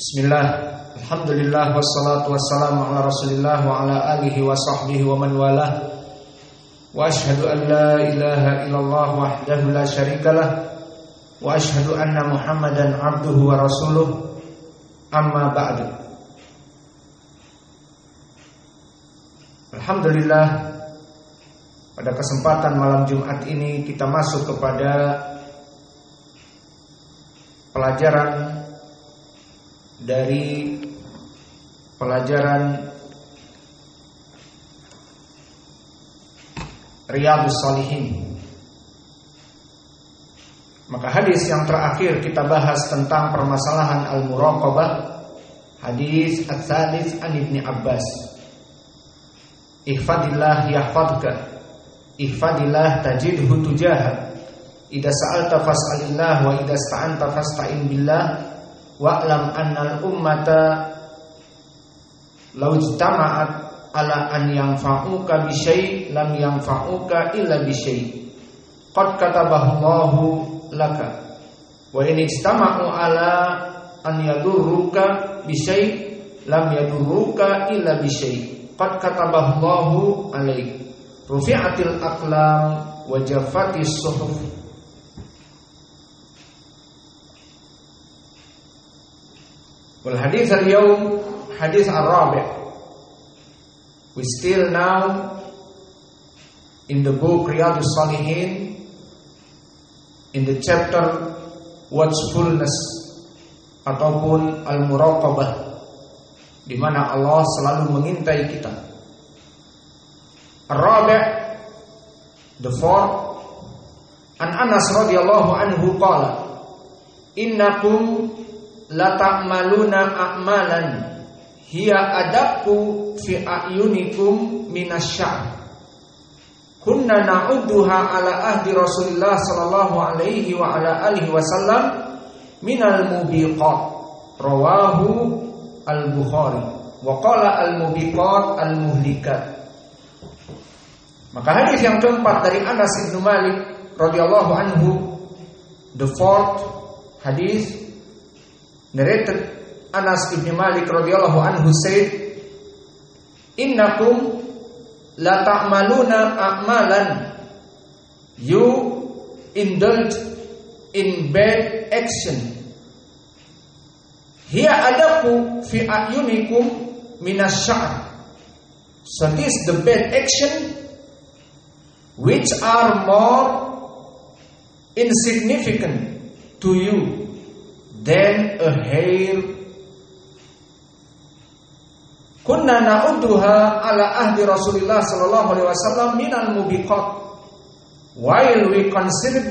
Bismillah, alhamdulillah, wassalatu wassalamu ala rasulillah wa ala alihi wa sahbihi wa man walah. Wa ashhadu an la ilaha illallah wahdahu la syarikalah wa ashhadu anna muhammadan abduhu wa rasuluh. Amma ba'du. Alhamdulillah, pada kesempatan malam Jumat ini kita masuk kepada pelajaran dari pelajaran Riyadhus Shalihin. Maka hadis yang terakhir kita bahas tentang permasalahan al-muraqabah, hadis ats-tsalits an Ibnu Abbas. Ihfadillah yahfadka, ihfadillah tajidhu tujahak. Idza sa'alta fas'alillah wa idza ista'anta fasta'in billah. Wa'lam annal ummata law ijtama'at ala an yanfa'uka bi syai' lam yanfa'uka illa bi syai' qad katabahu laka wa in ijtama'u ala an yadurruka bi syai' lam yadurruka illa bi syai' qad katabahu alaik rufi'atil aqlam wa jaffatis suhuf. Wal hadis al-yawm hadis ar-rabi'. We still now in the book Riyadhus Shalihin, in the chapter watchfulness ataupun al-muraqabah, di mana Allah selalu mengintai kita. Ar-rabi', the fourth, an Anas radhiyallahu anhu qala innakum la ta'maluna a'malan hiya adaqu fi a'yunikum minasy-sya'r kunna na'udduha ala ahdi Rasulillah sallallahu alaihi wa ala alihi wasallam minal mubiqat, rawahu al-Bukhari wa qala al-mubiqat al-muhlikat. Maka hadis yang keempat dari Anas bin Malik radhiyallahu anhu, the fourth hadis, narrated Anas bin Malik radhiyallahu anhu said, innakum la ta'maluna a'malan, you indulge in bad action, hiya adaku fi a'yunikum minasy-sya'r, so this the bad action which are more insignificant to you than a hair. Kunna na'udduha ala ahdi Rasulillah sallallahu alaihi wasallam minal mubiqat, while we considered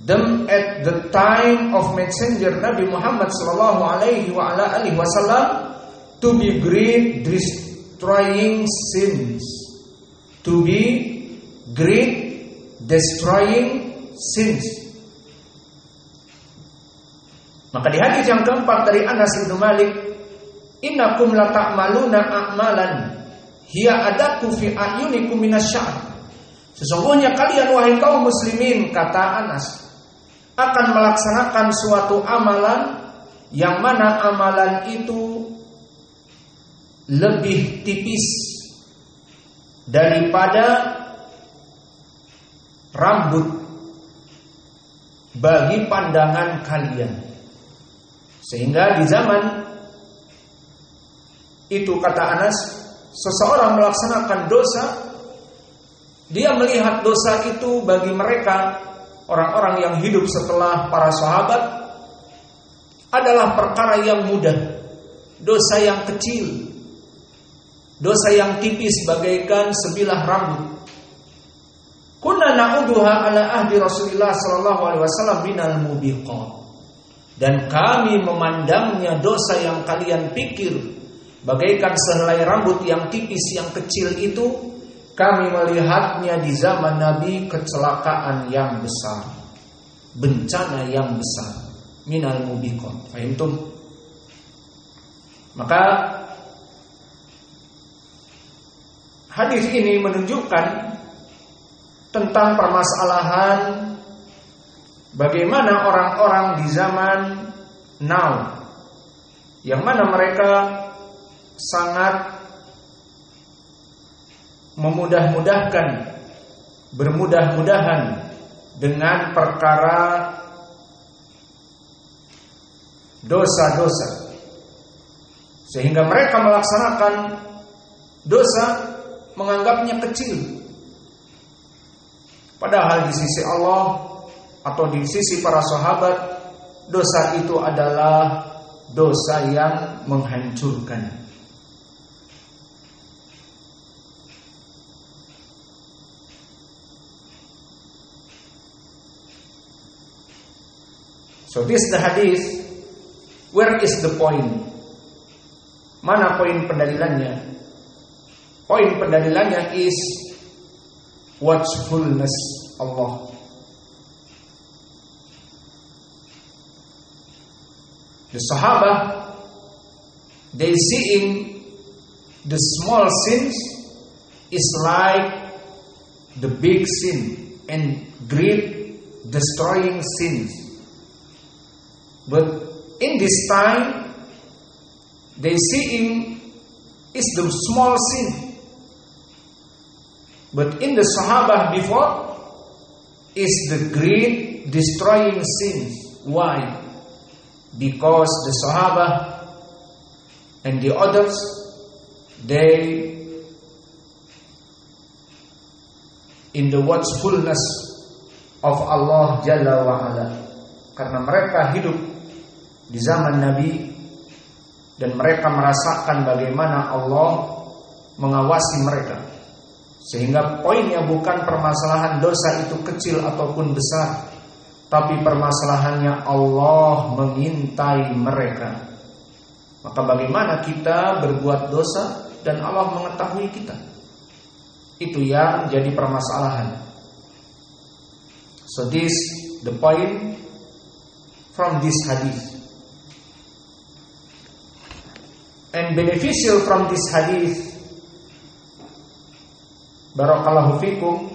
them at the time of Messenger Nabi Muhammad sallallahu alaihi wa ala alihi wasallam to be great destroying sins, to be great destroying sins. Maka di hadis yang keempat dari Anas bin Malik, innakum la ta'maluna a'malan hiya adaku fi a'yunikum minasy-sya'r, sesungguhnya kalian wahai kaum muslimin, kata Anas, akan melaksanakan suatu amalan yang mana amalan itu lebih tipis daripada rambut bagi pandangan kalian. Sehingga di zaman itu, kata Anas, seseorang melaksanakan dosa, dia melihat dosa itu bagi mereka orang-orang yang hidup setelah para sahabat adalah perkara yang mudah, dosa yang kecil, dosa yang tipis bagaikan sebilah rambut. Kunna na'udduha ala ahdi Rasulillah sallallahu alaihi wasallam minal mubiqat, dan kami memandangnya dosa yang kalian pikir bagaikan sehelai rambut yang tipis yang kecil itu, kami melihatnya di zaman Nabi kecelakaan yang besar, bencana yang besar, minal mubiqat. Fahimtum? Maka hadis ini menunjukkan tentang permasalahan bagaimana orang-orang di zaman now, yang mana mereka sangat bermudah-mudahan dengan perkara dosa-dosa, sehingga mereka melaksanakan dosa menganggapnya kecil. Padahal di sisi Allah atau di sisi para sahabat, dosa itu adalah dosa yang menghancurkan. So this is the hadith. Where is the point? Mana poin pendalilannya? Poin pendalilannya is watchfulness Allah. The Sahaba, they seeing the small sins is like the big sin and great destroying sins. But in this time, they seeing is the small sin. But in the Sahaba before, is the great destroying sins. Why? Because the Sahaba and the others, they in the watchfulness of Allah Jalla wa Ala. Karena mereka hidup di zaman Nabi dan mereka merasakan bagaimana Allah mengawasi mereka, sehingga poinnya bukan permasalahan dosa itu kecil ataupun besar, tapi permasalahannya Allah mengintai mereka. Maka bagaimana kita berbuat dosa dan Allah mengetahui kita, itu yang jadi permasalahan. So this the point from this hadith. And beneficial from this hadith, barakallahu fikum,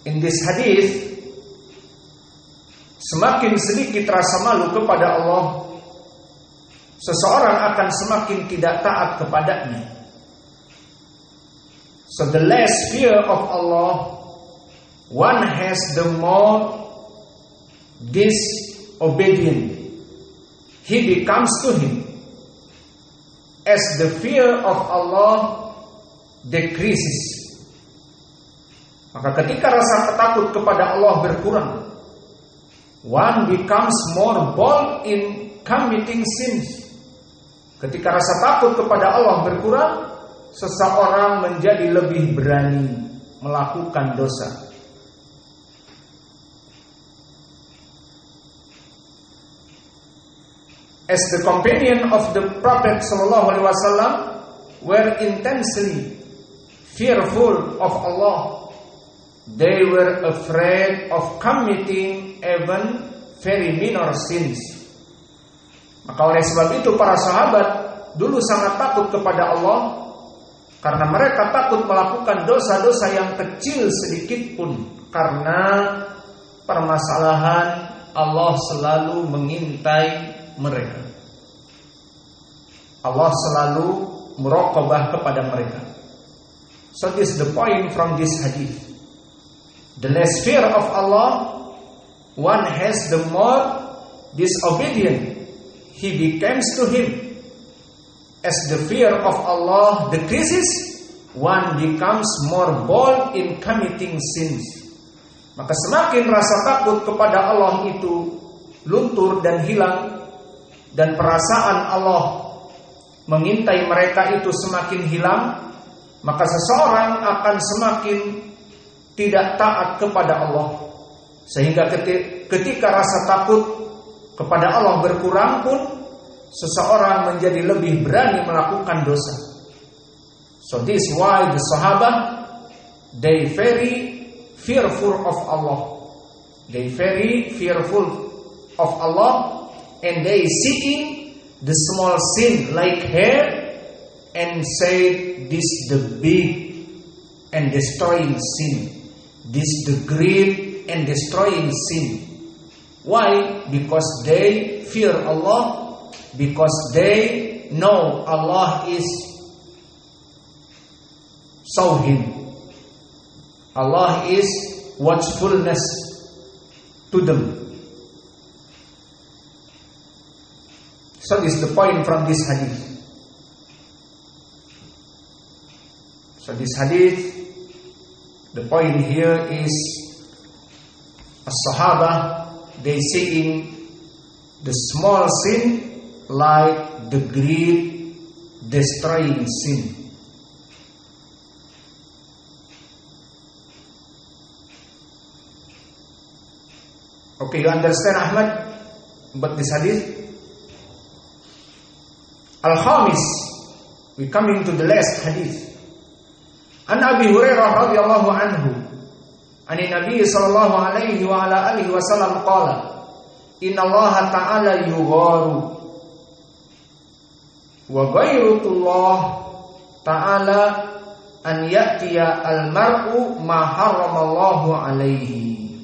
in this hadith, semakin sedikit rasa malu kepada Allah, seseorang akan semakin tidak taat kepadanya. So the less fear of Allah one has, the more disobedient he becomes to Him. As the fear of Allah decreases, maka ketika rasa takut kepada Allah berkurang, one becomes more bold in committing sins. Ketika rasa takut kepada Allah berkurang, seseorang menjadi lebih berani melakukan dosa. As the companion of the Prophet ﷺ were intensely fearful of Allah, they were afraid of committing even very minor sins. Maka oleh sebab itu para sahabat dulu sangat takut kepada Allah, karena mereka takut melakukan dosa-dosa yang kecil sedikit pun, karena permasalahan Allah selalu mengintai mereka. Allah selalu muraqabah kepada mereka. So this is the point from this hadith. The less fear of Allah one has, the more disobedient he becomes to Him. As the fear of Allah decreases, one becomes more bold in committing sins. Maka semakin rasa takut kepada Allah itu luntur dan hilang, dan perasaan Allah mengintai mereka itu semakin hilang, maka seseorang akan semakin tidak taat kepada Allah. Sehingga ketika rasa takut kepada Allah berkurang pun, seseorang menjadi lebih berani melakukan dosa. So this why the Sahaba, they very fearful of Allah. They very fearful of Allah, and they seeking the small sin like hair and said this the big and destroying sin. This the great and destroying sin. Why? Because they fear Allah, because they know Allah is saw him. Allah is watchfulness to them. So this is the point from this hadith. So this hadith, the point here is as-sahaba, they saying the small sin like the great destroying sin. Okay, you understand, Ahmad, about this hadith? Al-Khamis, we coming to the last hadith. An Abi Hurairah radhiyallahu anhu, an Nabi sallallahu alaihi wa ala alihi wasallam qala, inna Allah ta'ala yugharu wa ghayrutullah ta'ala an ya'tiya al-mar'u ma harramallahu alaihi.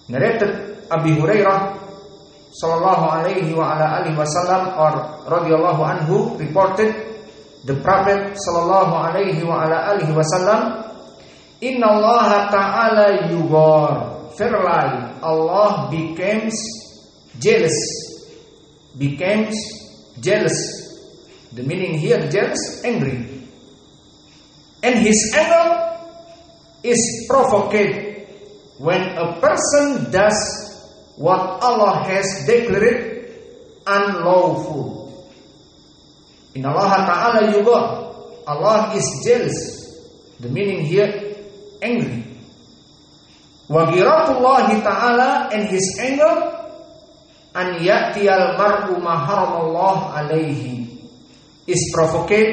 Narrated Abi Hurairah sallallahu alaihi wa ala alihi wasallam or radhiyallahu anhu reported the Prophet sallallahu alaihi wa ala alihi wasallam, inna Allah ta'ala yughar, verily Allah becomes jealous. The meaning here jealous, angry. And his anger is provoked when a person does what Allah has declared unlawful. In Allah Ta'ala yughar, Allah is jealous. The meaning here, angry. Wa ghiratullahi ta'ala, and his anger, an ya'tiyal mar'u ma haramallahu alayhi, is provoked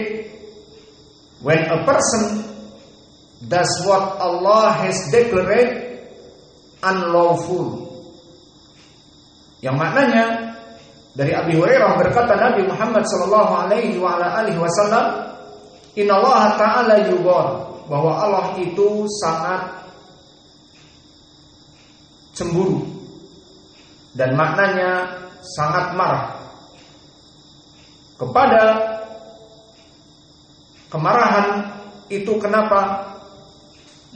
when a person does what Allah has declared unlawful. Yang maknanya dari Abi Hurairah berkata Nabi Muhammad sallallahu alaihi wa ala alihi wasallam, innallaha ta'ala yughar, bahwa Allah itu sangat cemburu dan maknanya sangat marah kepada kemarahan itu. Kenapa?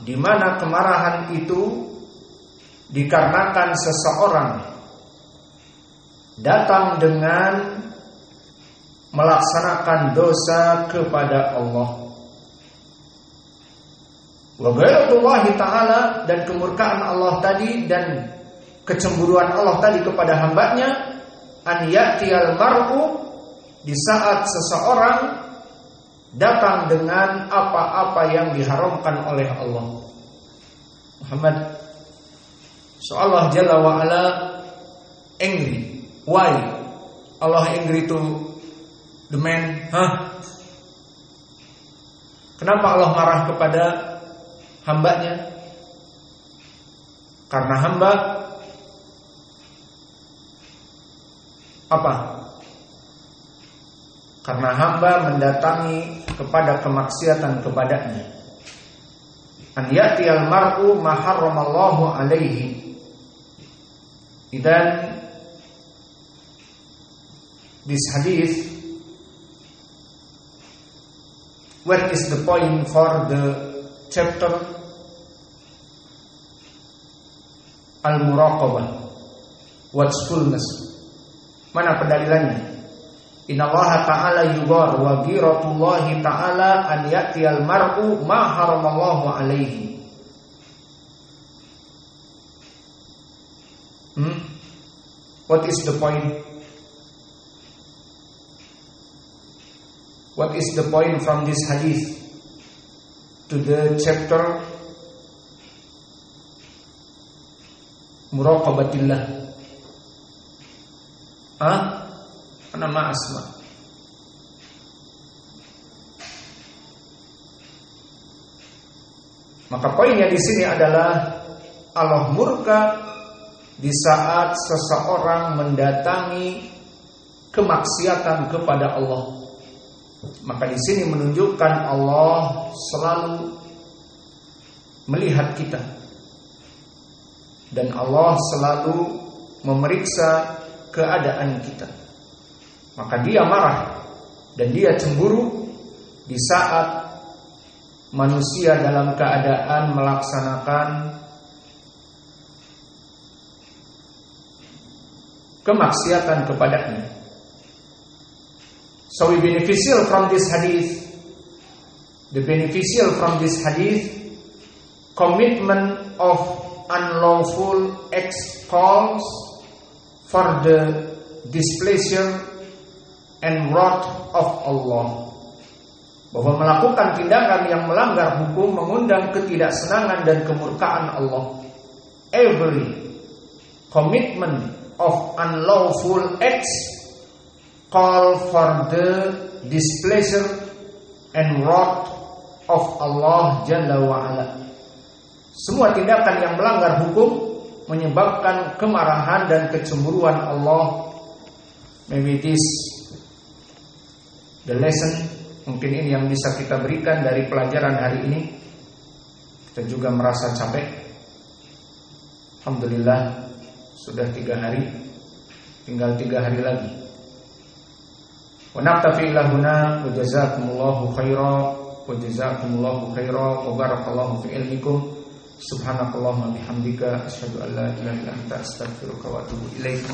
Di mana kemarahan itu dikarenakan seseorang datang dengan melaksanakan dosa kepada Allah. Wa ghairatullahi ta'ala, dan kemurkaan Allah tadi dan kecemburuan Allah tadi kepada hambanya, an ya'tiyal mar'u, di saat seseorang datang dengan apa-apa yang diharamkan oleh Allah. Muhammad, so Allah Jalla wa Ala angry. Why? Allah angry to the man? Kenapa Allah marah kepada hambanya? Karena hamba apa? Karena hamba mendatangi kepada kemaksiatan kepadanya. An ya'tiyal mar'u ma harramallahu alaihi. Dan this hadith, what is the point for the chapter Al-Muraqabah, watchfulness? Mana pendalilannya? Innallaha ta'ala yughar wa ghiratullahi ta'ala an ya'tiyal mar'u ma haramallahu alaihi. What is the point? What is the point from this hadith to the chapter Muraqabatillah? Nama asma. Maka poinnya di sini adalah Allah murka di saat seseorang mendatangi kemaksiatan kepada Allah. Maka di sini menunjukkan Allah selalu melihat kita dan Allah selalu memeriksa keadaan kita. Maka Dia marah dan Dia cemburu di saat manusia dalam keadaan melaksanakan kemaksiatan kepadanya. So we beneficial from this hadith. The beneficial from this hadith, commitment of unlawful acts calls for the displeasure and wrath of Allah. Bahwa melakukan tindakan yang melanggar hukum mengundang ketidaksenangan dan kemurkaan Allah. Every commitment of unlawful acts call for the displeasure and wrath of Allah Jalla wa'ala. Semua tindakan yang melanggar hukum menyebabkan kemarahan dan kecemburuan Allah. Maybe this the lesson, mungkin ini yang bisa kita berikan dari pelajaran hari ini. Kita juga merasa capek. Alhamdulillah sudah 3 hari, tinggal 3 hari lagi. Wa naktafi ila huna wa jazakumullahu khairan wa jazakumullahu khairan wa barakallahu fi ilmikum. Subhanakallahumma bihamdika asyhadu an la ilaha illa anta astaghfiruka wa atubu ilaik.